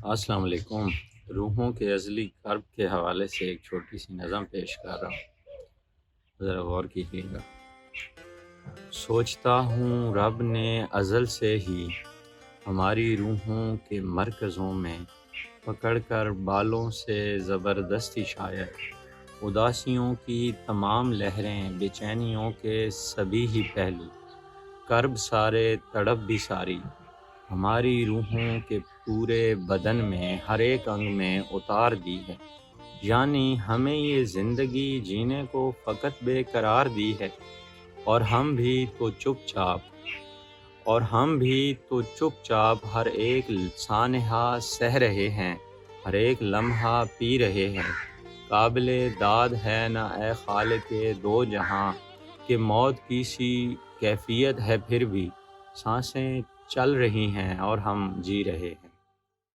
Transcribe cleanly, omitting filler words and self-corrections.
السلام علیکم۔ روحوں کے ازلی کرب کے حوالے سے ایک چھوٹی سی نظم پیش کر رہا ہوں، ذرا غور کیجیے گا۔ سوچتا ہوں رب نے ازل سے ہی ہماری روحوں کے مرکزوں میں پکڑ کر بالوں سے زبردستی شاید اداسیوں کی تمام لہریں، بے چینیوں کے سبھی ہی پہلو، کرب سارے، تڑپ بھی ساری، ہماری روحوں کے پورے بدن میں ہر ایک انگ میں اتار دی ہے۔ یعنی ہمیں یہ زندگی جینے کو فقط بے قرار دی ہے، اور ہم بھی تو چپ چاپ ہر ایک سانحہ سہ رہے ہیں، ہر ایک لمحہ پی رہے ہیں۔ قابل داد ہے نہ اے خالق دو جہاں، کہ موت کی سی کیفیت ہے پھر بھی سانسیں چل رہی ہیں اور ہم جی رہے ہیں۔